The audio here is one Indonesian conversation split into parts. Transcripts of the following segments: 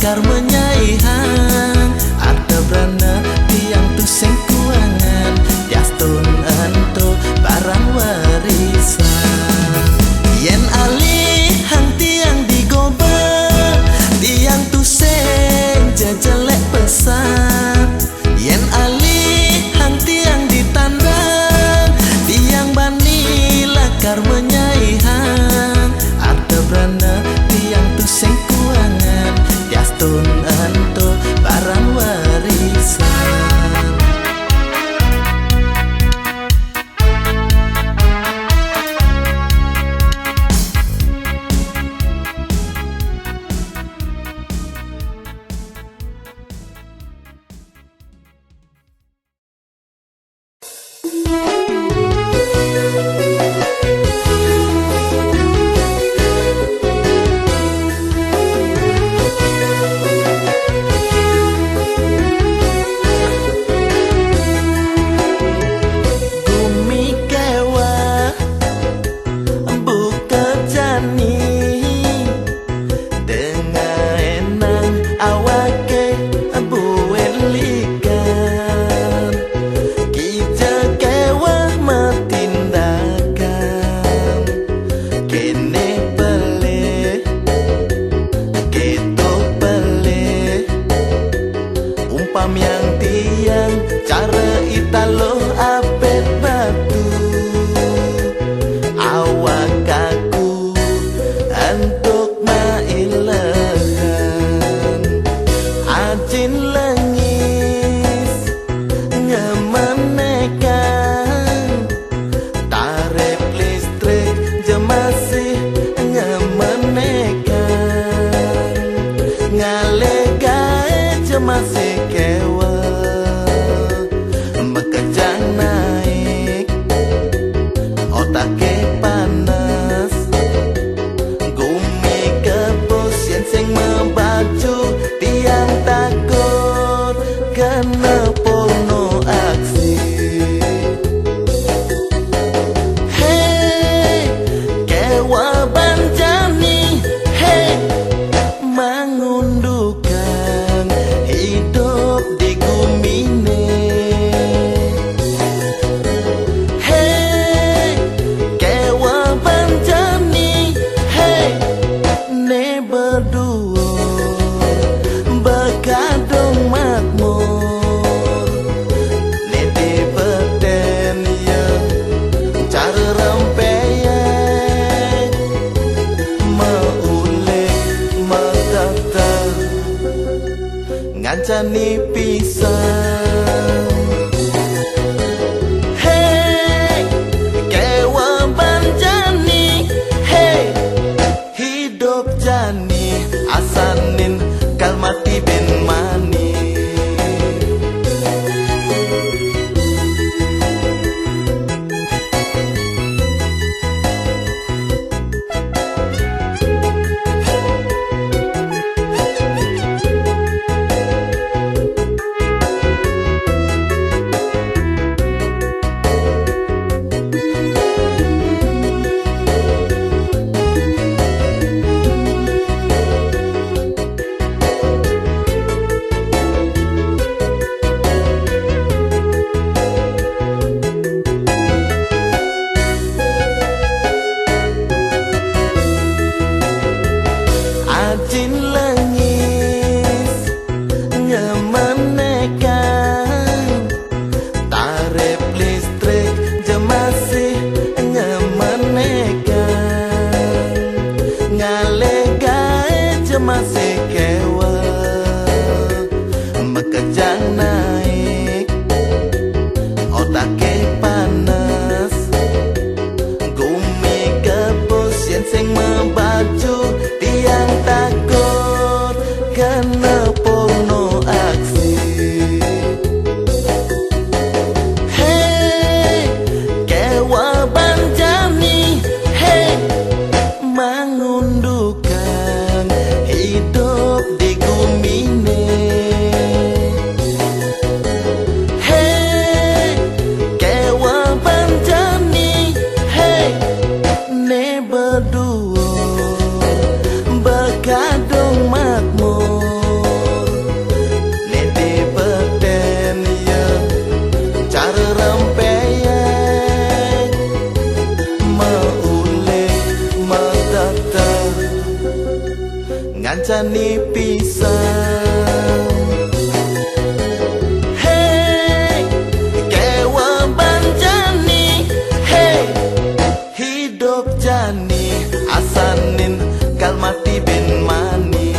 lakar menyaihang ada berana tiang tu sing kuangan diastun ento barang warisan yen alih hang tiang digoba tiang tu sing jajelek pesan yen alih hang tiang ditandang tiang bani lakar menyaihang ada berana tiang tu sing kuangan diastun ento barang warisan yang tiang cara italo apet batu awak aku untuk mailahan ajin lengis ngemenekan tarif listrik jemasih ngemenekan ngalegae jemasih bekejang naik otake panas gumi kebos yang sing membaju tiang takut kena porno aksi hey kewa banjani hey mengunduhkan hidup di gumine ngancani pisang hey kewa banjani hey hidup jani asanin kalmati ben mani ajin lengis ngemenekan tarif listrik jemasih ngemenekan ngalegae jemasih kewa bekejang naik otake panas gumi kebos yang sing membaju tiang takut kena porno aksi hey kewa banjani hey mengunduhkan hidup di gumine hey kewa banjani hey ne berdua berkadung makmur jani pisang. Hey, kewa banjani. Hey, hidup jani asanin kal mati ben mani.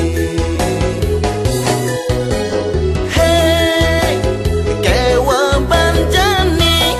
Hey, kewa banjani.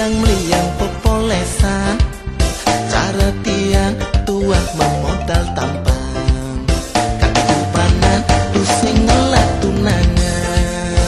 midang meliang popolesan, cara tiang tua memodal tampang, kaki upanan pusing ngelak tunangan.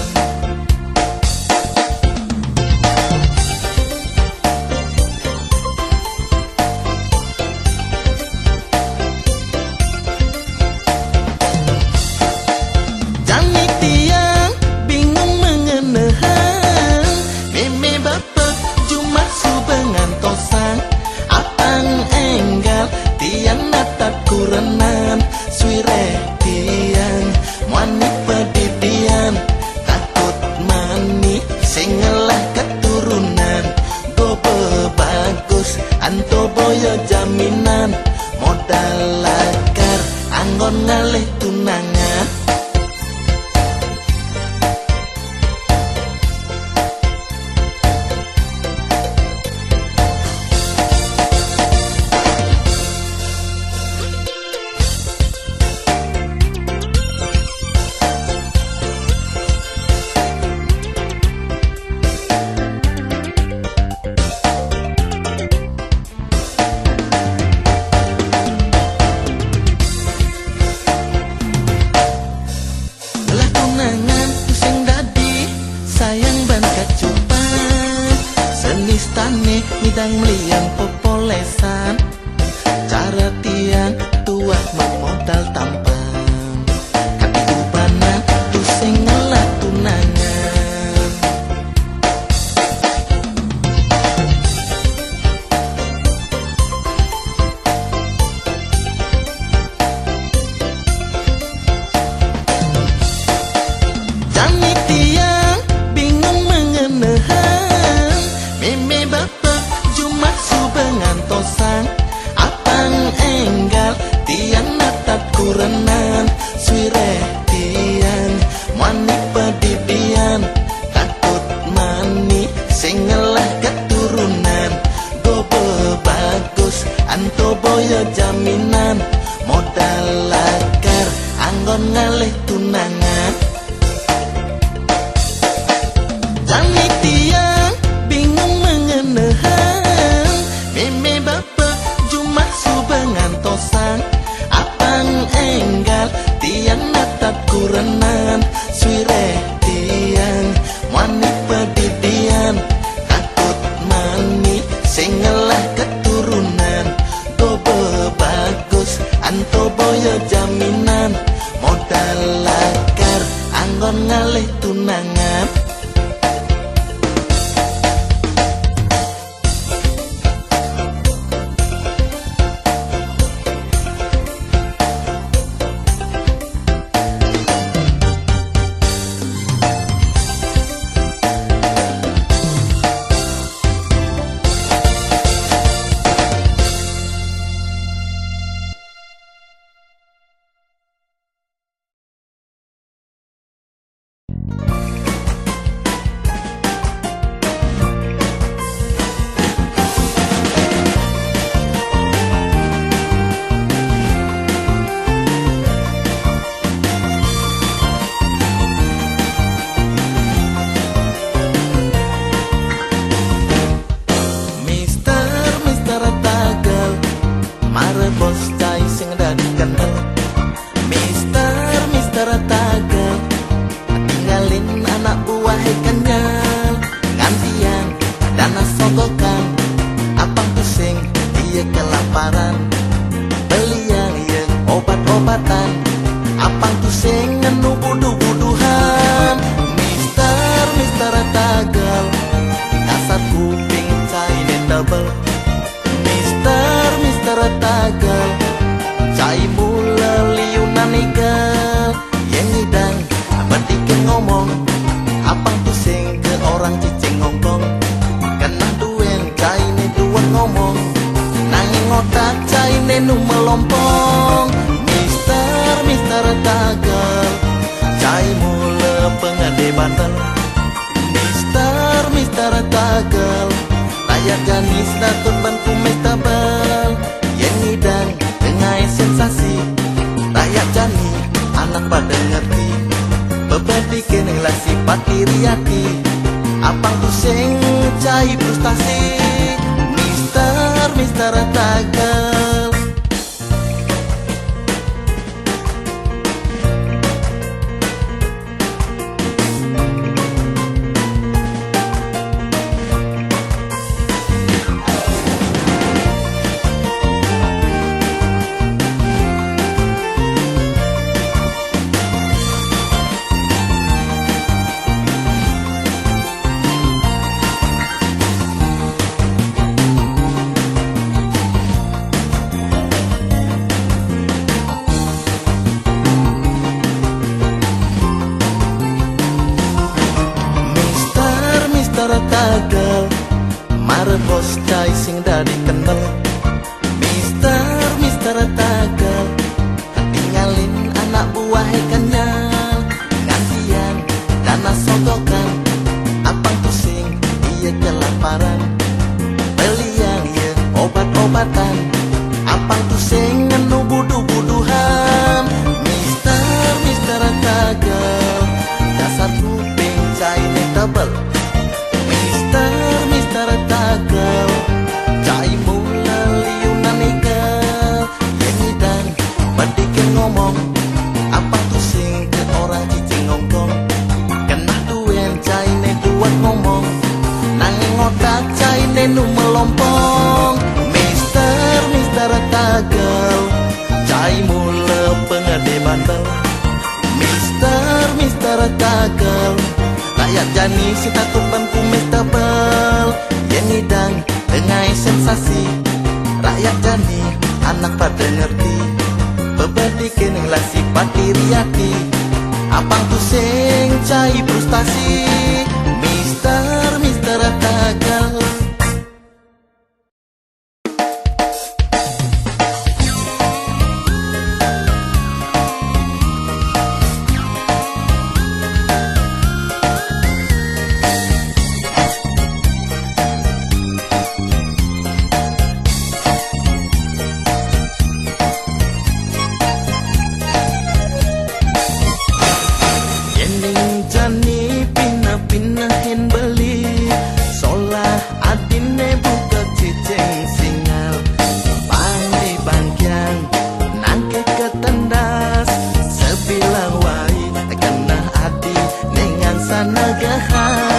Jani tiang bingung mengenahan, meme bapak cuma subengan tosang, apang enggal tiang natat kurenan, suire tiang wani pedidian, takut mani singelah keturunan, gobe bagus anto boyo jaminan, modal lakar anggon ngalih tunangan. Sayang ban kacupan, senistane midang meliang popolesan, cara tiang tua memodal tampang, kaki ubanan pusing ngelak tunangan. Jani tiang bingung mengenahan, meme bapak cuma subengan tosang, apang enggal tiang natat kurenan, suire tiang wani pedidian, takut mani singelah keturunan, gobe bagus anto boyo jaminan, modal lakar anggon ngalih tunangan. Jani tiang bingung mengenahan, meme bapak cuma subengan tosang, apang enggal tiang natat kurenan, suire tiang wani pedidian, takut mani singelah keturunan, gobe bagus anto boyo jaminan, modal lakar anggon ngalih tunangan. kelaparan, beli yang obat-obatan, apang tuh sing ngenu buduh-buduhan. Mister Tagal, kasar kuping caine double. Mister Tagal, cai mula liunan igal. Yang ngidang bertikin ngomong, apang tuh sing ke orang cicing ngongkong. Kena duen caine duan ngomong, nanging otak caine nu melompong. Mister Tagal, cai mula pengade bantal. Mister Tagal, layar janis datun ban kumis tabal. Yang ngidang dengai sensasi, rakyat jani anak pada ngerti. Beban bikin lah sifat iri hati, Apang tu sing cai frustasi, Mister Tagal. Mister Tagal, mare bos cai sing dari kenal. Mister Tagal, tinggalin anak buah kenyal. Gantian dana sogokan, apang pusing iya kelaparan. Beli yang iya obat-obatan, apang pusing ngenu buduh-buduhan. Mister Tagal, dasar kuping cai tebel. Mister Tagal, cai mula liunan ikel. Yang hidang badikin ngomong, apa tuh sing ke orang cicing ngongkong. Kena duen cai ne duat ngomong, nanging otak cai ne nu melompong. Mister Tagal, cai mula pengede bandel. Mister Tagal, rakyat jani si takut ban kumis tebal. Yang hidang dengai sensasi, rakyat jani anak pada ngerti. Bebadikin lasi pati riati, apang tu sing cai frustasi. Mister Tagal. Jani pindah hen beli, solah adine buka cicing singal. Pandai bangkyang nangke ketendas, sebilang wai kena adi dengan sana gahan.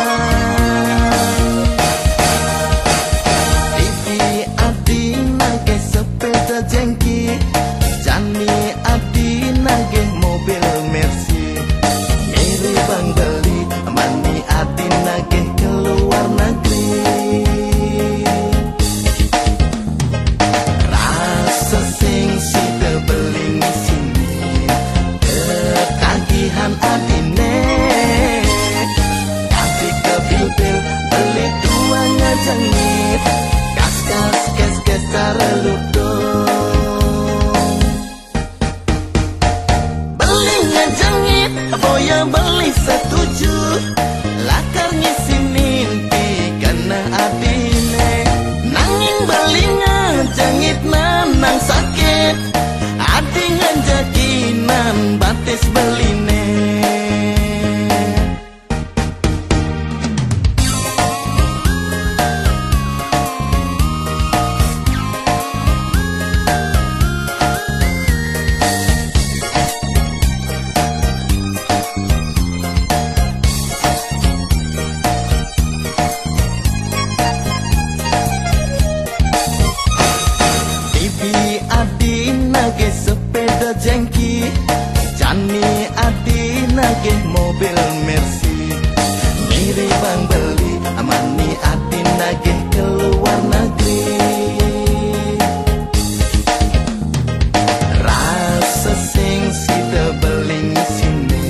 Bibi adi nangke sepeda jengki, Jani adi nangke mobil Mercy. Bang beli mani adi nagih keluar negeri. Rasa sing sida beli sini, ketagihan adine. Kasih ke bil beli dua ngajengit, kes cara ludong. Beli ngajengit, boya beli setuju, lakar ngisi mimpi kena adine. Nanging beli ngajengit nanang sakit, adi ngajakinan batis beline. Adi nagih sepeda jengki, Jani adi nagih mobil Mercy. Mirip bang beli amani adi nagih keluar negeri. Rasa sing sida beli sini,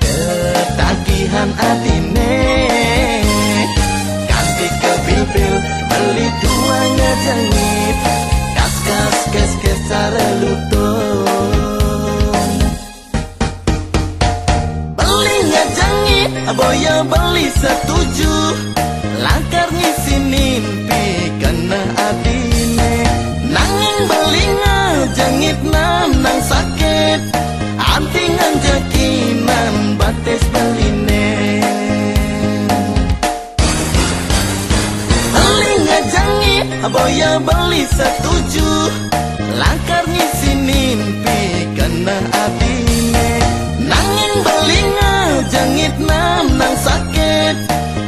ketagihan adine. Ganti ke bil beli dua ngajengit, kes cara lutong. Beli ngajengit, boya beli setuju, langkar ngisi mimpi kena adine. Nanging beli ngajengit nanang sakit, anti ngajakinan batis beline. tuju langkar ngisi mimpi kena abine nanging belinga jangit nam nang sakit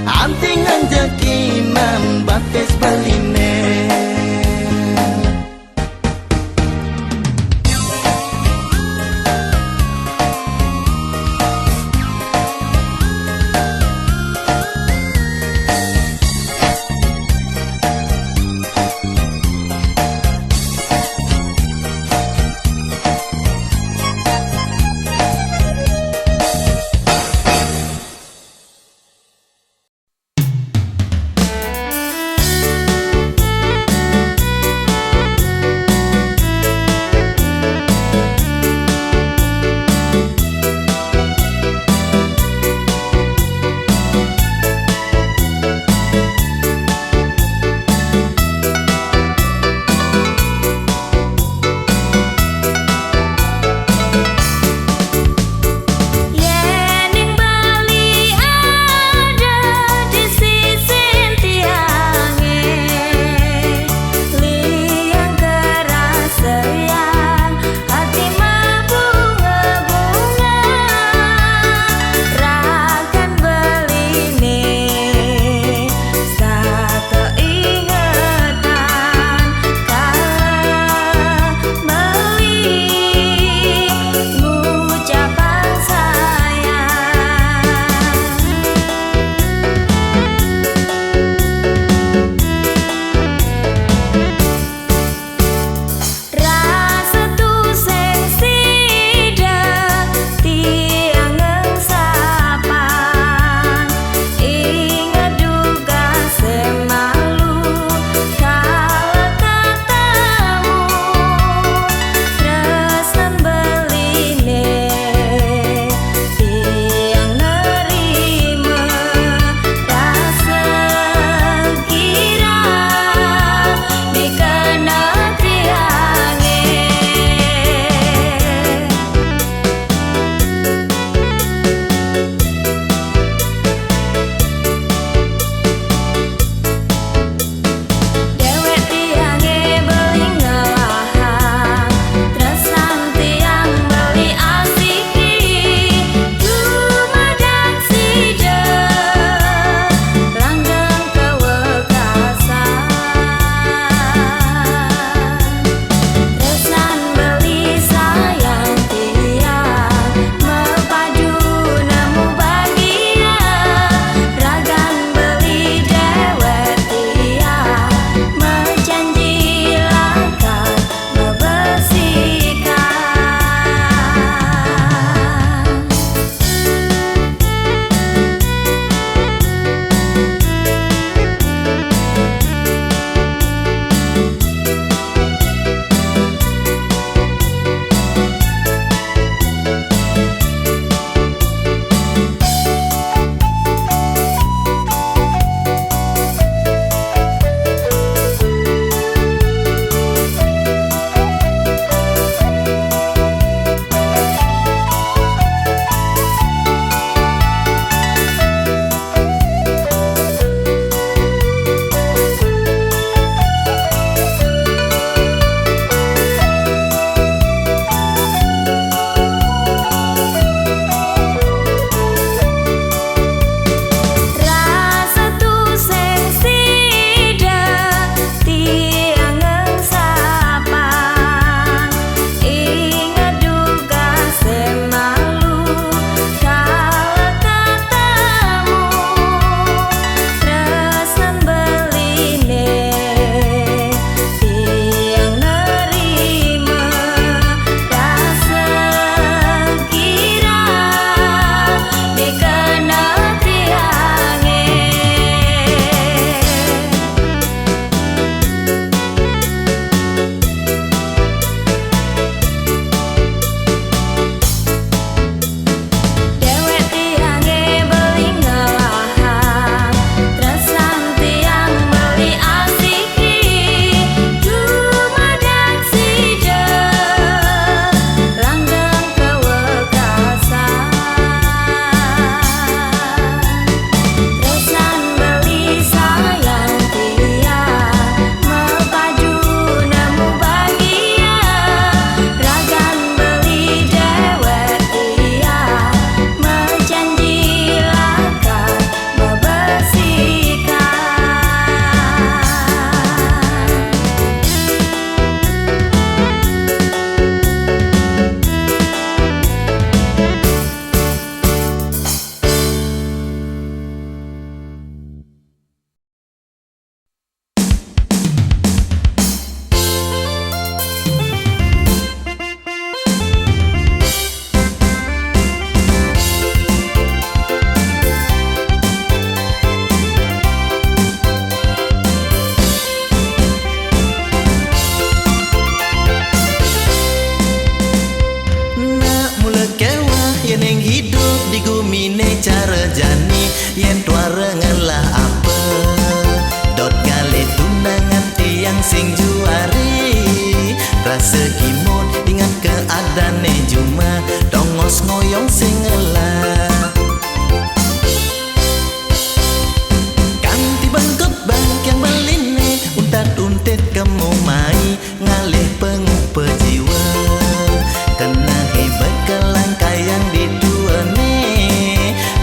antingan jakinan batis baline.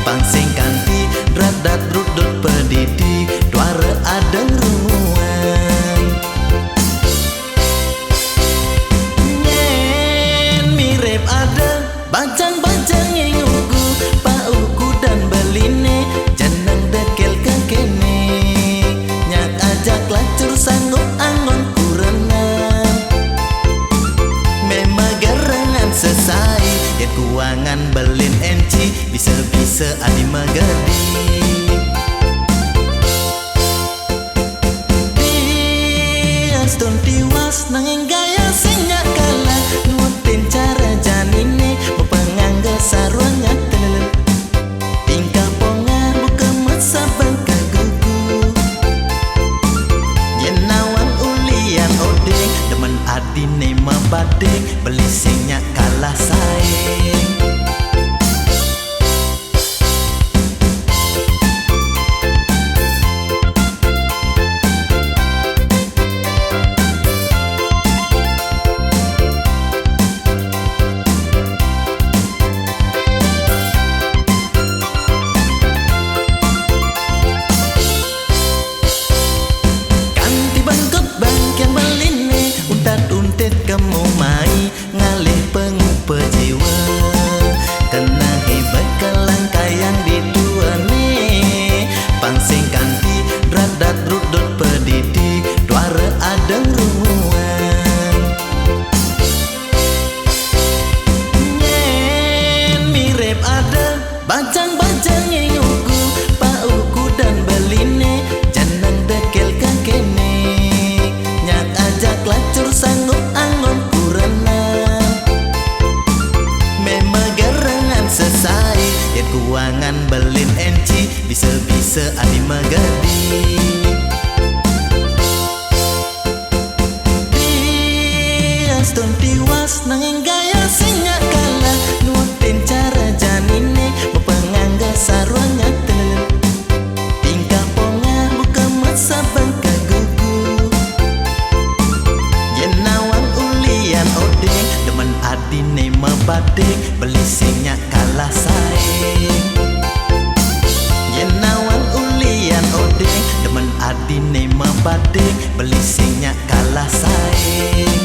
pangsing kanti radat rudut pedidi duara adeng rumuan nyen mirip ada bajang-bajang ngugu pauku dan beline jeneng dekel kekene nyak ajak lacur sanggup angon kurenan memang garangan sesai ya kuangan belin enci bisa-bisa adi magadi diaston tiwas nanging gaya sinyak kalah nutin cara janine mepengangga sarwanya telel tingkah pongar buka masa bangka gugu yenawang ulian odeng demen adine mabadeng beli sinyak kalah saing kamu mai ngalih pengupa jiwa kena hebat kelangkaian di duane pangsing kanti radat rudut pedidi duara adeng rumuan nyen mirip ada bajang-bajang ngugu pauku dan beline jeneng dekel kakene nyak ajak lacur sanggup sesai ya kuangan belin enci bisa-bisa adi magadi diaston tiwas nanging gaya sinyak kalah nutin cara janine mepengangga sarwanya telel tingkah pongar buka masa bangka gugu yenawang ulian odeng demen adine mabadeng beli sinyak kalah saing yenawang ulian odeng demen adine mabadeng beli sinyak kalah saing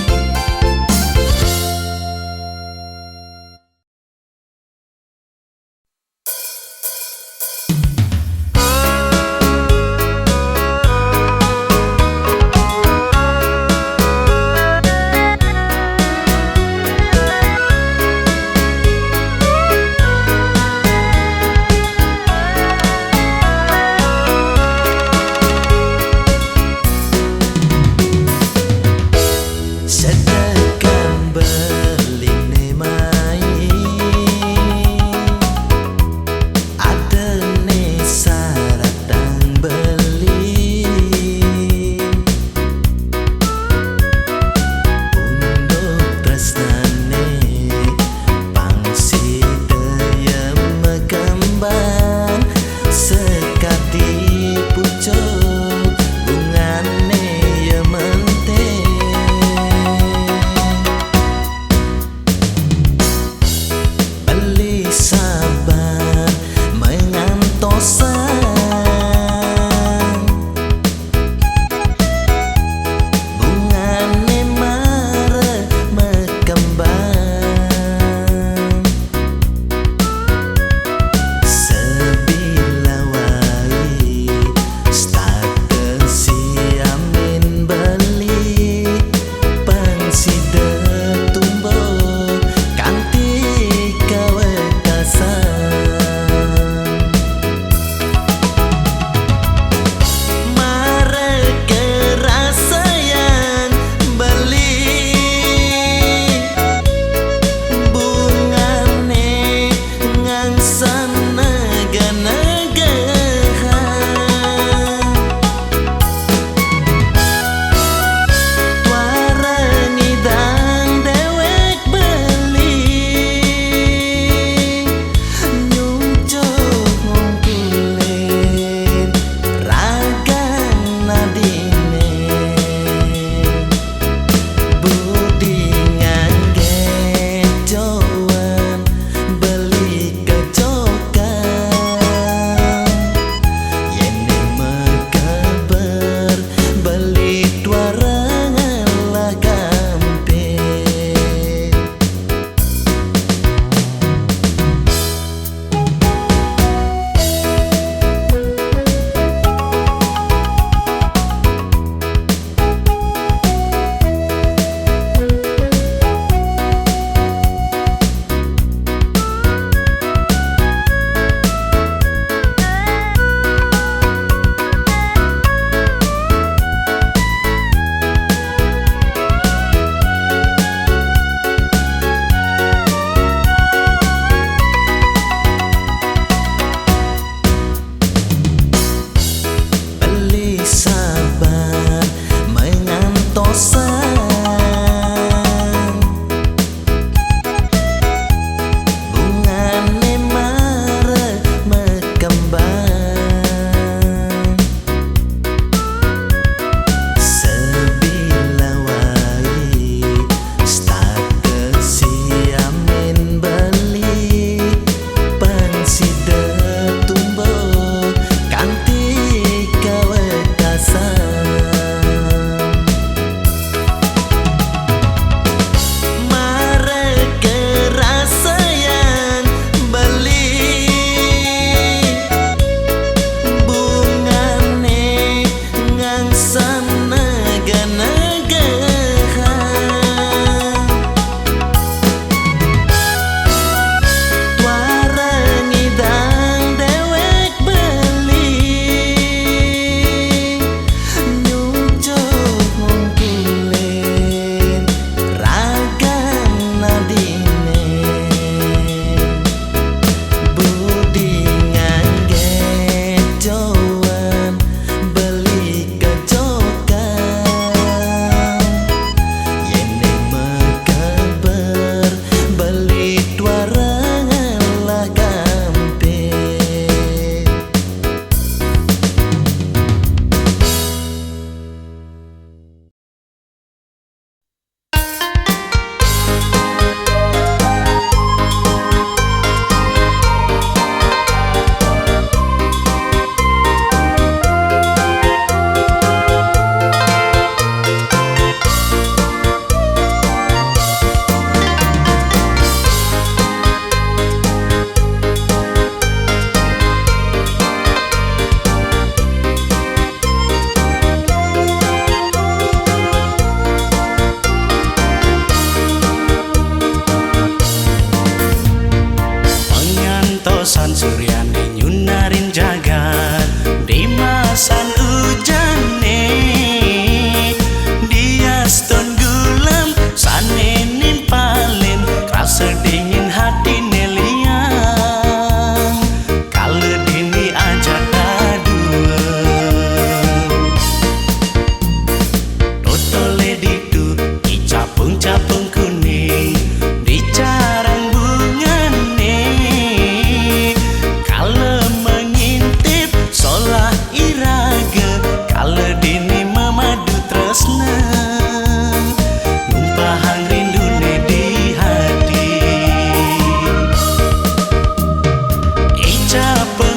Capek